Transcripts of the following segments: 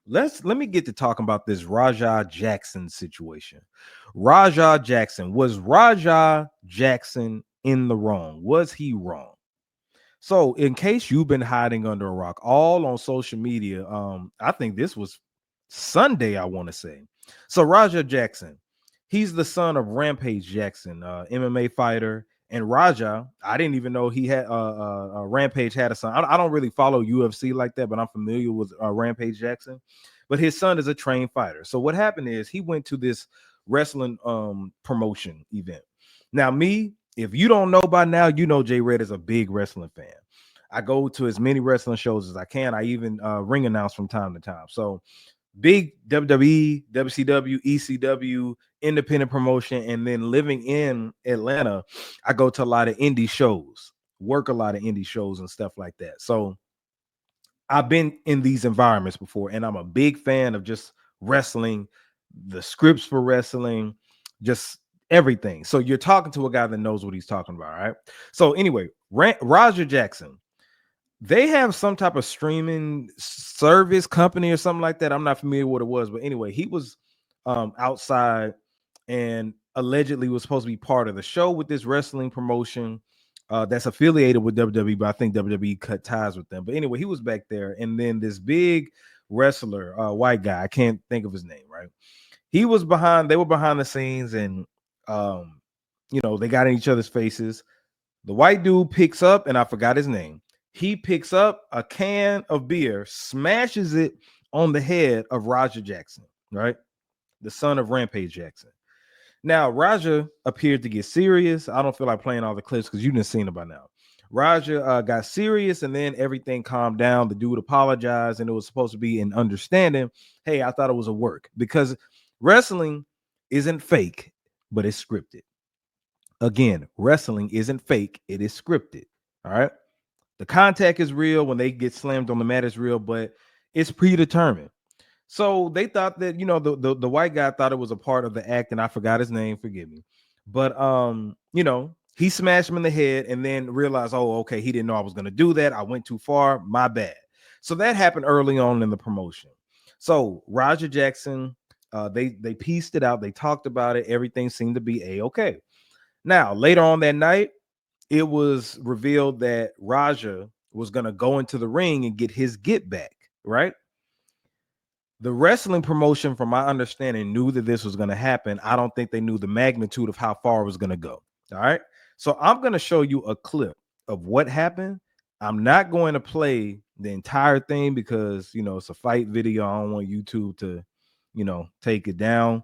let me get to talking about this Rajah Jackson situation. Rajah Jackson, was Rajah Jackson in the wrong? Was he wrong? So, in case you've been hiding under a rock, all on social media, I think this was Sunday, I want to say. So, Rajah Jackson, he's the son of Rampage Jackson, MMA fighter. And Rajah, I didn't even know he had Rampage had a son. I don't really follow UFC like that, but I'm familiar with Rampage Jackson. But his son is a trained fighter. So what happened is he went to this wrestling promotion event. Now, me, if you don't know by now, you know Jay Red is a big wrestling fan. I go to as many wrestling shows as I can. I even ring announce from time to time. So big WWE, WCW, ECW, independent promotion, and then living in Atlanta, I go to a lot of indie shows, work a lot of indie shows and stuff like that. So I've been in these environments before, and I'm a big fan of just wrestling, the scripts for wrestling, just everything. So you're talking to a guy that knows what he's talking about, right? So anyway, Roger Jackson, they have some type of streaming service company or something like that. I'm not familiar what it was, but anyway, he was outside and allegedly was supposed to be part of the show with this wrestling promotion that's affiliated with WWE, but I think WWE cut ties with them. But anyway, he was back there, and then this big wrestler, white guy, I can't think of his name, right? He was behind, they were behind the scenes, and they got in each other's faces. The white dude picks up, and I forgot his name. He picks up a can of beer, smashes it on the head of Roger Jackson, right? The son of Rampage Jackson. Now, Raja appeared to get serious. I don't feel like playing all the clips because you didn't seen it by now. Raja got serious, and then everything calmed down. The dude apologized, and it was supposed to be an understanding. Hey, I thought it was a work, because wrestling isn't fake, but it's scripted. Again, wrestling isn't fake, it is scripted. All right. The contact is real. When they get slammed on the mat is real, but it's predetermined. So they thought that, the white guy thought it was a part of the act, and I forgot his name, forgive me. But he smashed him in the head and then realized, oh, okay, he didn't know I was going to do that. I went too far, my bad. So that happened early on in the promotion. So Roger Jackson, they pieced it out, they talked about it, everything seemed to be a-okay. Now, later on that night, it was revealed that Raja was going to go into the ring and get his get back, right? The wrestling promotion, from my understanding, knew that this was going to happen. I don't think they knew the magnitude of how far it was going to go. All right. So I'm going to show you a clip of what happened. I'm not going to play the entire thing because, it's a fight video. I don't want YouTube to, take it down.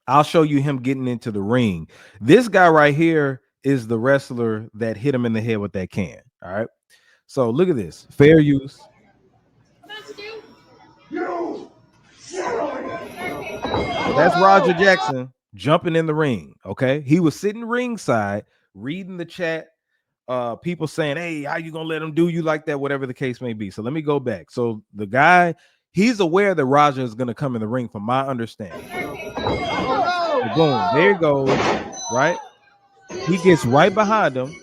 I'll show you him getting into the ring. This guy right here is the wrestler that hit him in the head with that can. All right. So look at this. Fair use. That's Roger Jackson jumping in the ring. Okay. He was sitting ringside reading the chat. People saying, hey, how you gonna let him do you like that? Whatever the case may be. So let me go back. So the guy, he's aware that Roger is gonna come in the ring, from my understanding. So boom, there he goes. Right. He gets right behind him.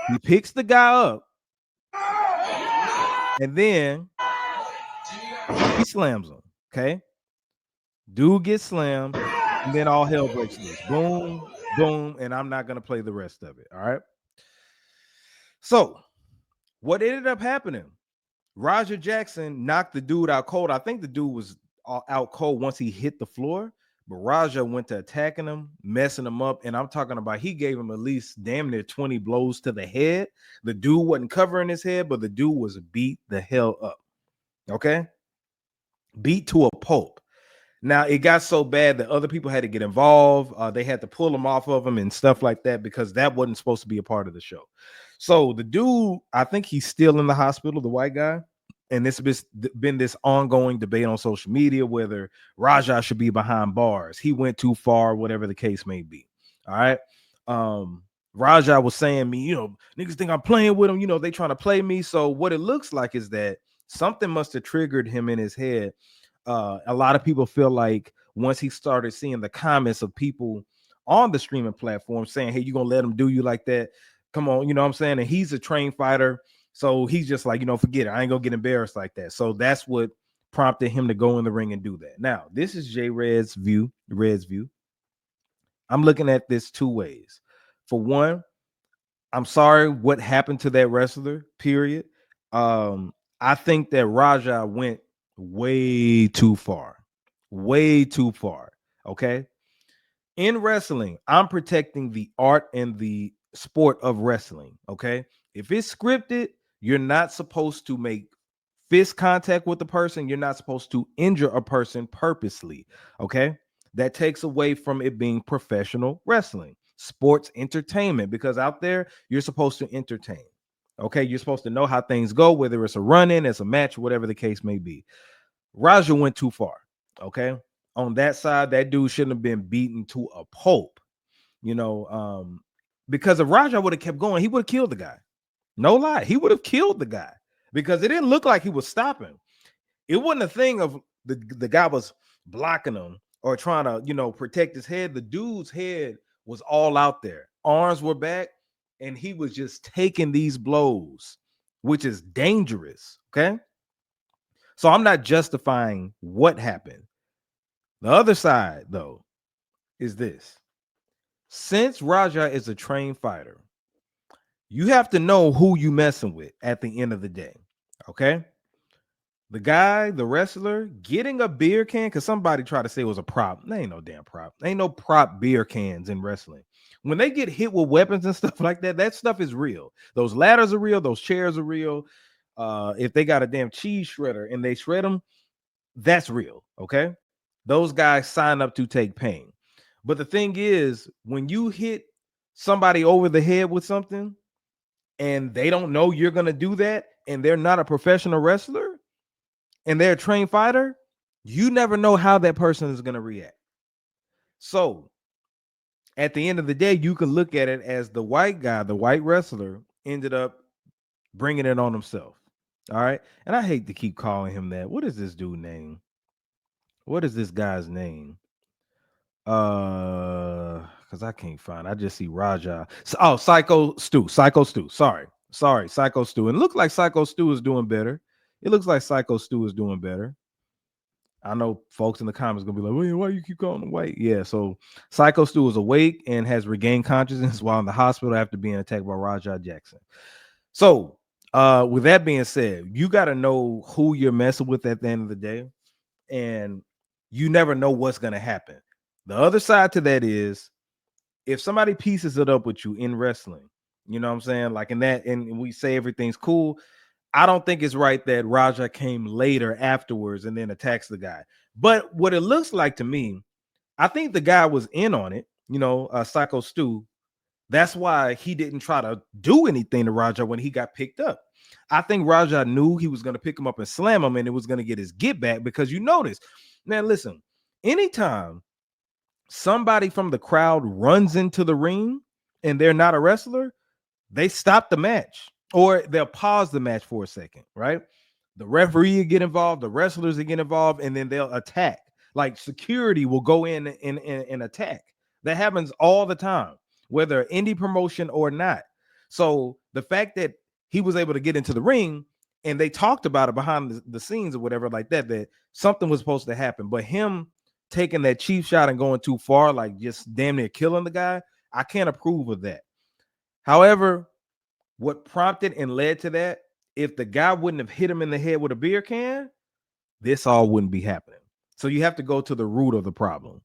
He picks the guy up. And then he slams him. Okay. Dude gets slammed. And then all hell breaks loose. Boom, boom. And I'm not going to play the rest of it. All right. So what ended up happening? Roger Jackson knocked the dude out cold. I think the dude was out cold once he hit the floor. But Raja went to attacking him, messing him up. And I'm talking about, he gave him at least damn near 20 blows to the head. The dude wasn't covering his head, but the dude was beat the hell up. Okay. Beat to a pulp. Now, it got so bad that other people had to get involved. They had to pull him off of him and stuff like that, because that wasn't supposed to be a part of the show. So the dude, I think he's still in the hospital, the white guy. And this has been this ongoing debate on social media whether Raja should be behind bars. He went too far, whatever the case may be. All right. Raja was saying, niggas think I'm playing with them. They trying to play me. So what it looks like is that something must have triggered him in his head. A lot of people feel like once he started seeing the comments of people on the streaming platform saying, hey, you gonna let him do you like that? Come on, you know what I'm saying? And he's a trained fighter. So he's just like, forget it. I ain't gonna get embarrassed like that. So that's what prompted him to go in the ring and do that. Now, this is Red's view. I'm looking at this two ways. For one, I'm sorry what happened to that wrestler, period. I think that Raja went way too far. Way too far. Okay. In wrestling, I'm protecting the art and the sport of wrestling. Okay. If it's scripted, you're not supposed to make fist contact with the person. You're not supposed to injure a person purposely. Okay. That takes away from it being professional wrestling, sports entertainment, because out there, you're supposed to entertain. Okay. You're supposed to know how things go, whether it's a run in, it's a match, whatever the case may be. Raja went too far. Okay. On that side, that dude shouldn't have been beaten to a pulp, because if Raja would have kept going, he would have killed the guy. No lie. He would have killed the guy because it didn't look like he was stopping. It wasn't a thing of the guy was blocking him or trying to, protect his head. The dude's head was all out there. Arms were back, and he was just taking these blows, which is dangerous. Okay. So I'm not justifying what happened. The other side, though, is this. Since Raja is a trained fighter, you have to know who you messing with at the end of the day. Okay. The guy, the wrestler, getting a beer can, because somebody tried to say it was a prop. There ain't no damn prop. Ain't no prop beer cans in wrestling. When they get hit with weapons and stuff like that, that stuff is real. Those ladders are real. Those chairs are real. If they got a damn cheese shredder and they shred them, that's real. Okay. Those guys sign up to take pain. But the thing is, when you hit somebody over the head with something and they don't know you're going to do that, and they're not a professional wrestler and they're a trained fighter, you never know how that person is going to react. So at the end of the day, you can look at it as the white guy, the white wrestler, ended up bringing it on himself. All right. And I hate to keep calling him that. What is this dude's name? What is this guy's name? Because I can't find. I just see Raja. Oh, Syko Stu. Syko Stu. Sorry, Syko Stu. And it looks like Syko Stu is doing better. It looks like Syko Stu is doing better. I know folks in the comments gonna be like, "Well, why you keep calling him white?" Yeah, so Syko Stu is awake and has regained consciousness while in the hospital after being attacked by Raja Jackson. So, with that being said, you got to know who you're messing with at the end of the day, and you never know what's gonna happen. The other side to that is if somebody pieces it up with you in wrestling, you know what I'm saying? Like in that, and we say everything's cool. I don't think it's right that Raja came later afterwards and then attacks the guy. But what it looks like to me, I think the guy was in on it, Syko Stu. That's why he didn't try to do anything to Raja when he got picked up. I think Raja knew he was going to pick him up and slam him, and it was going to get his get back, because you notice. Now, listen, anytime somebody from the crowd runs into the ring and they're not a wrestler, they stop the match or they'll pause the match for a second, right? The referee will get involved, the wrestlers will get involved, and then they'll attack. Like security will go in and attack. That happens all the time, whether indie promotion or not. So the fact that he was able to get into the ring and they talked about it behind the scenes or whatever like that, that something was supposed to happen. But him taking that cheap shot and going too far, like just damn near killing the guy, I can't approve of that. However, what prompted and led to that, if the guy wouldn't have hit him in the head with a beer can, this all wouldn't be happening. So you have to go to the root of the problem.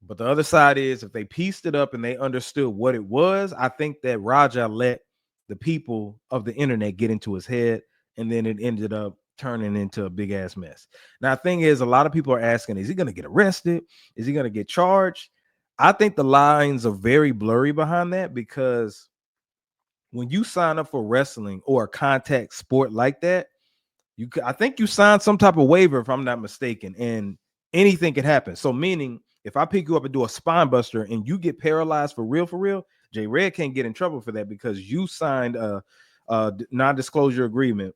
But the other side is, if they pieced it up and they understood what it was, I think that Raja let the people of the internet get into his head, and then it ended up turning into a big ass mess. Now, the thing is, a lot of people are asking, is he going to get arrested? Is he going to get charged? I think the lines are very blurry behind that, because when you sign up for wrestling or a contact sport like that, I think you signed some type of waiver, if I'm not mistaken, and anything can happen. So meaning, if I pick you up and do a spine buster and you get paralyzed for real, J Red can't get in trouble for that, because you signed a non-disclosure agreement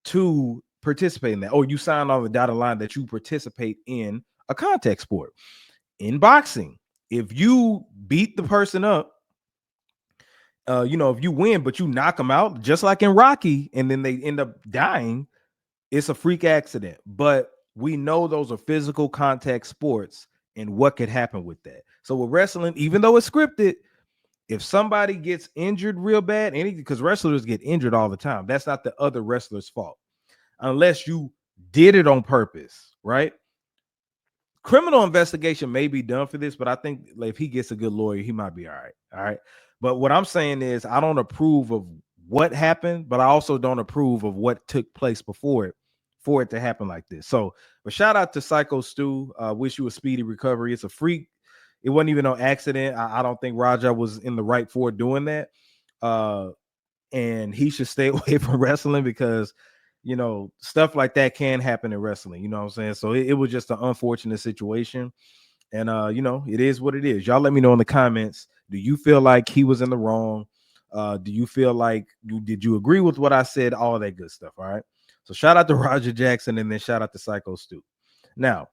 to participate in that, or you signed on the dotted line that you participate in a contact sport. In boxing, if you beat the person up, if you win, but you knock them out, just like in Rocky, and then they end up dying, It's a freak accident, but we know those are physical contact sports and what could happen with that. So with wrestling, even though it's scripted, if somebody gets injured real bad, because wrestlers get injured all the time, that's not the other wrestler's fault unless you did it on purpose, right? Criminal investigation may be done for this, but I think if he gets a good lawyer, he might be all right. All right. But what I'm saying is, I don't approve of what happened, but I also don't approve of what took place before it for it to happen like this. So, but shout out to Syko Stu. Wish you a speedy recovery. It's a freak. It wasn't even no accident. I don't think Raja was in the right for doing that. And he should stay away from wrestling because stuff like that can happen in wrestling. You know what I'm saying? So it was just an unfortunate situation. And it is what it is. Y'all let me know in the comments. Do you feel like he was in the wrong? Do you feel like did you agree with what I said? All that good stuff. All right. So shout out to Roger Jackson and then shout out to Syko Stu. Now,